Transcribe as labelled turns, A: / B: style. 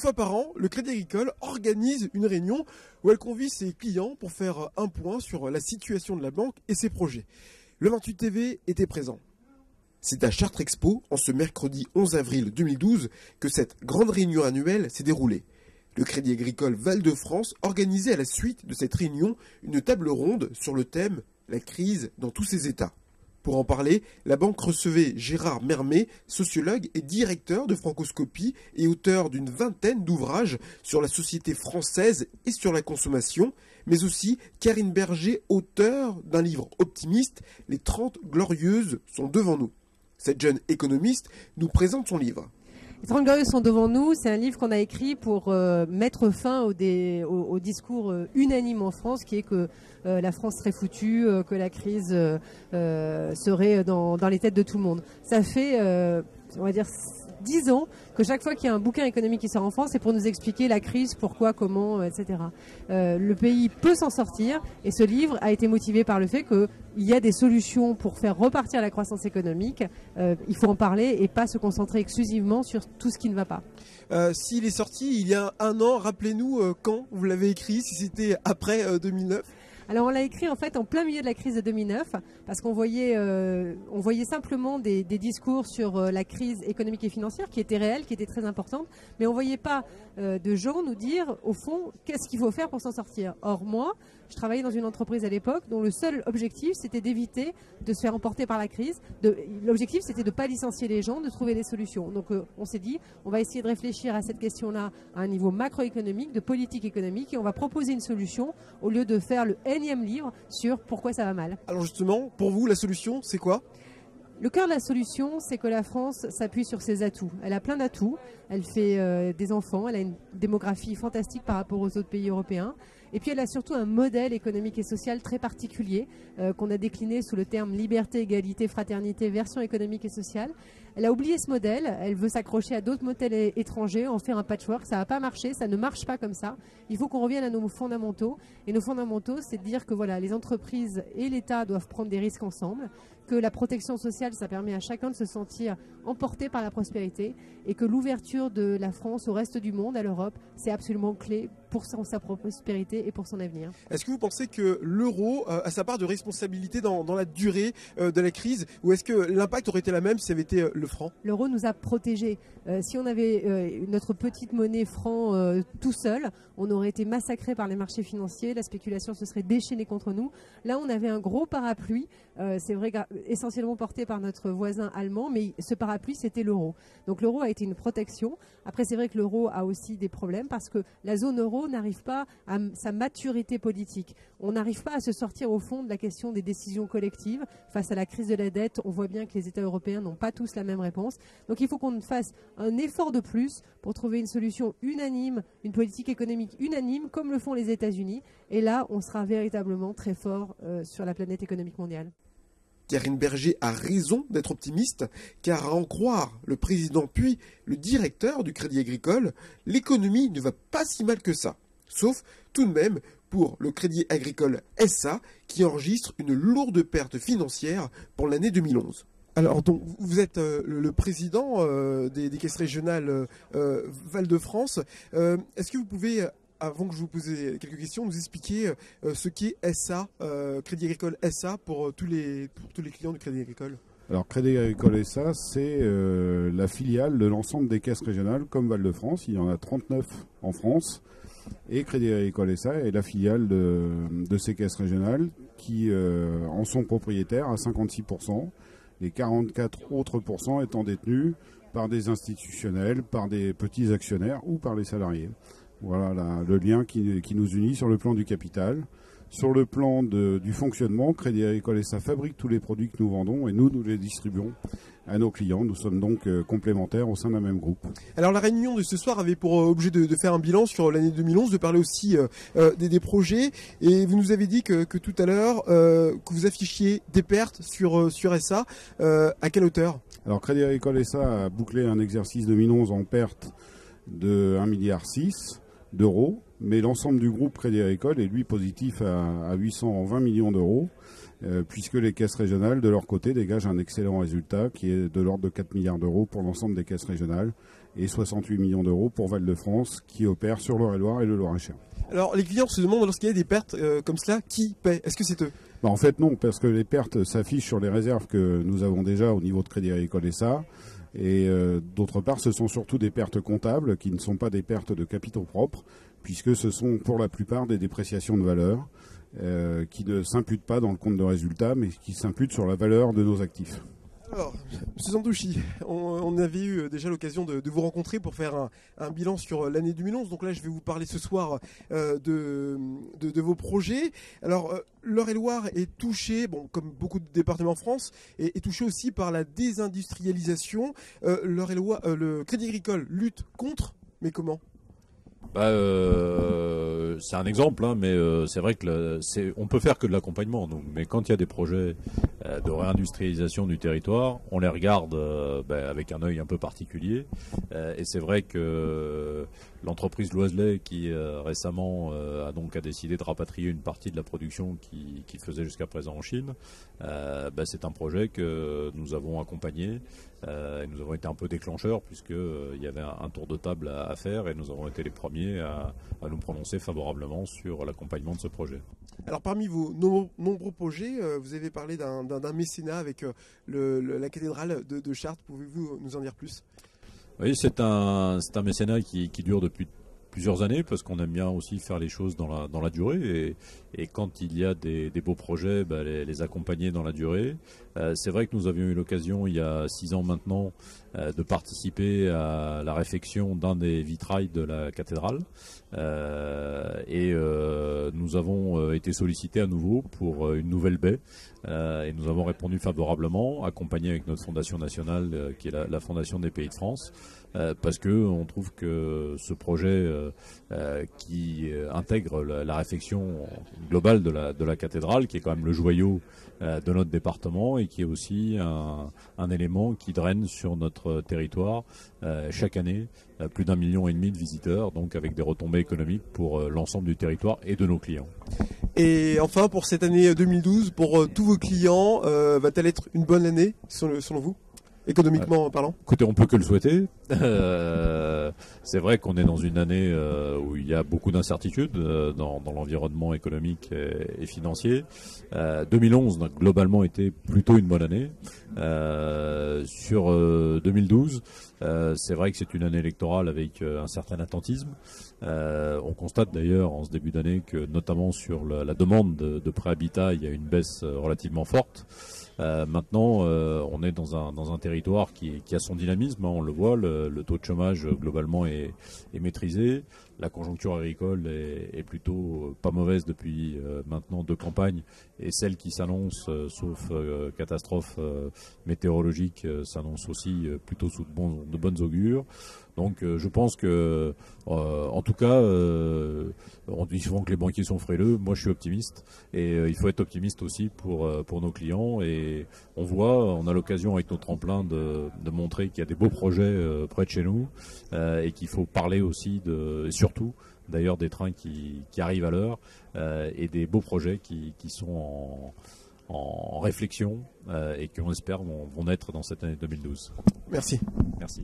A: fois par an, le Crédit Agricole organise une réunion où elle convie ses clients pour faire un point sur la situation de la banque et ses projets. Le 28 TV était présent. C'est à Chartres Expo, en ce mercredi 11 avril 2012, que cette grande réunion annuelle s'est déroulée. Le Crédit Agricole Val-de-France organisait à la suite de cette réunion une table ronde sur le thème « La crise dans tous ses états ». Pour en parler, la banque recevait Gérard Mermet, sociologue et directeur de Francoscopie et auteur d'une vingtaine d'ouvrages sur la société française et sur la consommation, mais aussi Karine Berger, auteure d'un livre optimiste, Les 30 Glorieuses sont devant nous. Cette jeune économiste nous présente son livre.
B: Les 30 Glorieuses sont devant nous, c'est un livre qu'on a écrit pour mettre fin au discours unanime en France qui est que la France serait foutue, que la crise serait dans les têtes de tout le monde. Ça fait, on va dire, 10 ans que chaque fois qu'il y a un bouquin économique qui sort en France, c'est pour nous expliquer la crise, pourquoi, comment, etc. Le pays peut s'en sortir et ce livre a été motivé par le fait qu'il y a des solutions pour faire repartir la croissance économique. Il faut en parler et pas se concentrer exclusivement sur tout ce qui ne va pas.
A: S'il est sorti il y a un an, rappelez-nous quand vous l'avez écrit, si c'était après 2009.
B: Alors on l'a écrit en fait en plein milieu de la crise de 2009 parce qu'on voyait simplement des discours sur la crise économique et financière qui étaient réels, qui étaient très importantes, mais on voyait pas de gens nous dire au fond qu'est-ce qu'il faut faire pour s'en sortir. Or moi, je travaillais dans une entreprise à l'époque dont le seul objectif c'était d'éviter de se faire emporter par la crise. L'objectif c'était de ne pas licencier les gens, de trouver des solutions. Donc on s'est dit on va essayer de réfléchir à cette question-là à un niveau macroéconomique, de politique économique et on va proposer une solution au lieu de faire le énième livre sur pourquoi ça va mal.
A: Alors justement, pour vous, la solution, c'est quoi ?
B: Le cœur de la solution, c'est que la France s'appuie sur ses atouts. Elle a plein d'atouts. Elle fait des enfants, elle a une démographie fantastique par rapport aux autres pays européens. Et puis elle a surtout un modèle économique et social très particulier qu'on a décliné sous le terme liberté, égalité, fraternité, version économique et sociale. Elle a oublié ce modèle, elle veut s'accrocher à d'autres modèles étrangers, en faire un patchwork. Ça va pas marcher, ça ne marche pas comme ça. Il faut qu'on revienne à nos fondamentaux. Et nos fondamentaux, c'est de dire que voilà, les entreprises et l'État doivent prendre des risques ensemble, que la protection sociale, ça permet à chacun de se sentir emporté par la prospérité et que l'ouverture de la France au reste du monde, à l'Europe, c'est absolument clé pour sa prospérité et pour son avenir.
A: Est-ce que vous pensez que l'euro a sa part de responsabilité dans la durée de la crise ou est-ce que l'impact aurait été la même si ça avait été le franc ?
B: L'euro nous a protégés. Si on avait notre petite monnaie franc tout seul, on aurait été massacré par les marchés financiers, la spéculation se serait déchaînée contre nous. Là, on avait un gros parapluie, c'est vrai, essentiellement porté par notre voisin allemand, mais ce parapluie, c'était l'euro. Donc l'euro a été une protection. Après, c'est vrai que l'euro a aussi des problèmes parce que la zone euro n'arrive pas à sa maturité politique. On n'arrive pas à se sortir au fond de la question des décisions collectives. Face à la crise de la dette, on voit bien que les États européens n'ont pas tous la même réponse. Donc il faut qu'on fasse un effort de plus pour trouver une solution unanime, une politique économique unanime, comme le font les États-Unis. Et là, on sera véritablement très fort sur la planète économique mondiale.
A: Karine Berger a raison d'être optimiste, car à en croire le président puis le directeur du Crédit Agricole, l'économie ne va pas si mal que ça. Sauf tout de même pour le Crédit Agricole SA qui enregistre une lourde perte financière pour l'année 2011. Alors donc vous êtes le président des caisses régionales Val-de-France. Est-ce que vous pouvez, avant que je vous pose quelques questions, nous expliquer ce qu'est SA, Crédit Agricole SA pour tous les clients du Crédit Agricole ?
C: Alors Crédit Agricole SA, c'est la filiale de l'ensemble des caisses régionales comme Val-de-France. Il y en a 39 en France. Et Crédit Agricole SA est la filiale de ces caisses régionales qui en sont propriétaires à 56%. Les 44 autres pourcents étant détenus par des institutionnels, par des petits actionnaires ou par les salariés. Voilà le lien qui nous unit sur le plan du capital. Sur le plan du fonctionnement, Crédit Agricole SA fabrique tous les produits que nous vendons et nous les distribuons à nos clients. Nous sommes donc complémentaires au sein d'un même groupe.
A: Alors la réunion de ce soir avait pour objet de faire un bilan sur l'année 2011, de parler aussi des projets. Et vous nous avez dit que tout à l'heure, que vous affichiez des pertes sur SA. À quelle hauteur ?
C: Alors Crédit Agricole SA a bouclé un exercice 2011 en perte de 1,6 milliard d'euros. mais l'ensemble du groupe Crédit Agricole est lui positif à 820 millions d'euros, puisque les caisses régionales, de leur côté, dégagent un excellent résultat qui est de l'ordre de 4 milliards d'euros pour l'ensemble des caisses régionales et 68 millions d'euros pour Val-de-France qui opère sur l'Eure-et-Loire et le Loir-et-Cher.
A: Alors les clients se demandent, lorsqu'il y a des pertes comme cela, qui paie? Est-ce que c'est eux?
C: En fait non, parce que les pertes s'affichent sur les réserves que nous avons déjà au niveau de Crédit Agricole SA. Et d'autre part, ce sont surtout des pertes comptables qui ne sont pas des pertes de capitaux propres, puisque ce sont pour la plupart des dépréciations de valeur qui ne s'imputent pas dans le compte de résultat, mais qui s'imputent sur la valeur de nos actifs.
A: Alors, M. Santouchi, on avait eu déjà l'occasion de vous rencontrer pour faire un bilan sur l'année 2011. Donc là, je vais vous parler ce soir de vos projets. Alors, l'Eure-et-Loire est touché, bon, comme beaucoup de départements en France, est touché aussi par la désindustrialisation. L'Eure-et-Loire, le Crédit Agricole lutte contre, mais comment ?
D: C'est un exemple, hein, mais c'est vrai que on peut faire que de l'accompagnement. Mais quand il y a des projets de réindustrialisation du territoire, on les regarde avec un œil un peu particulier. Et c'est vrai que l'entreprise Loiselet, qui récemment a décidé de rapatrier une partie de la production qu'il faisait jusqu'à présent en Chine, c'est un projet que nous avons accompagné. Nous avons été un peu déclencheurs puisqu'il y avait un tour de table à faire et nous avons été les premiers à nous prononcer favorablement sur l'accompagnement de ce projet.
A: Alors parmi vos nombreux projets, vous avez parlé d'un mécénat avec la cathédrale de Chartres. Pouvez-vous nous en dire plus ?
D: Oui, c'est un mécénat qui dure depuis plusieurs années parce qu'on aime bien aussi faire les choses dans la durée et quand il y a des beaux projets, les accompagner dans la durée. C'est vrai que nous avions eu l'occasion il y a 6 ans maintenant de participer à la réfection d'un des vitrails de la cathédrale et nous avons été sollicités à nouveau pour une nouvelle baie et nous avons répondu favorablement, accompagné avec notre fondation nationale qui est la Fondation des Pays de France. Parce que on trouve que ce projet qui intègre la réfection globale de la cathédrale, qui est quand même le joyau de notre département et qui est aussi un élément qui draine sur notre territoire chaque année plus d'1,5 million de visiteurs, donc avec des retombées économiques pour l'ensemble du territoire et de nos clients.
A: Et enfin, pour cette année 2012, pour tous vos clients, va-t-elle être une bonne année selon vous ? Économiquement parlant ?
D: Écoutez, on peut que le souhaiter. C'est vrai qu'on est dans une année où il y a beaucoup d'incertitudes dans l'environnement économique et financier. 2011 a globalement été plutôt une bonne année. Sur 2012, c'est vrai que c'est une année électorale avec un certain attentisme. On constate d'ailleurs en ce début d'année que notamment sur la demande de prêt habitat, il y a une baisse relativement forte. Maintenant, on est dans un territoire qui a son dynamisme, hein, on le voit, le taux de chômage globalement est maîtrisé. La conjoncture agricole est plutôt pas mauvaise depuis maintenant 2 campagnes et celle qui s'annonce, sauf catastrophe météorologique, s'annonce aussi plutôt sous de bonnes augures. Donc je pense que, en tout cas, on dit souvent que les banquiers sont frileux. Moi, je suis optimiste et il faut être optimiste aussi pour nos clients. Et on a l'occasion avec notre tremplin de montrer qu'il y a des beaux projets près de chez nous et qu'il faut parler aussi et surtout d'ailleurs des trains qui arrivent à l'heure et des beaux projets qui sont en réflexion et qu'on espère vont naître dans cette année 2012.
A: Merci.
D: Merci.